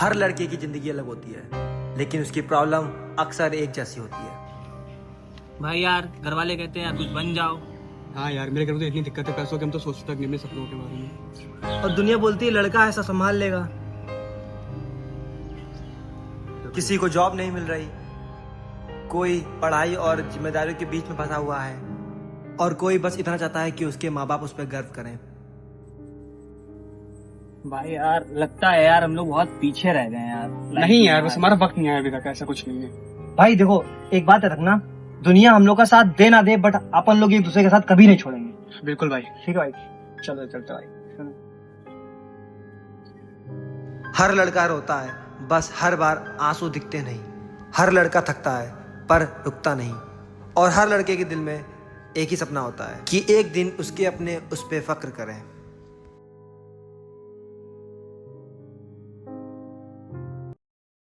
हर लड़के की जिंदगी अलग होती है, लेकिन उसकी प्रॉब्लम अक्सर एक जैसी होती है। भाई यार घर वाले कहते हैं यार कुछ बन जाओ। हाँ यार, मेरे घर में तो इतनी दिक्कत है पैसों की, हम तो सोचते तक नहीं अपने सपनों के बारे में। और दुनिया बोलती है लड़का ऐसा संभाल लेगा। किसी को जॉब नहीं मिल रही, कोई पढ़ाई और जिम्मेदारियों के बीच में फंसा हुआ है, और कोई बस इतना चाहता है कि उसके माँ बाप उस पर गर्व करें। भाई यार लगता है यार हम लोग बहुत पीछे रह गए हैं यार। नहीं यार, बस हमारा वक्त नहीं आया अभी तक, ऐसा कुछ नहीं है। भाई देखो, एक बात है रखना, दुनिया हम लोग का साथ दे ना दे, बट अपन लोग एक दूसरे के साथ कभी नहीं छोड़ेंगे। बिल्कुल भाई। ठीक है भाई, चलो चलते भाई। हर लड़का रोता है, बस हर बार आंसू दिखते नहीं। हर लड़का थकता है पर रुकता नहीं। और हर लड़के के दिल में एक ही सपना होता है कि एक दिन उसके अपने उस पे फक्र करें।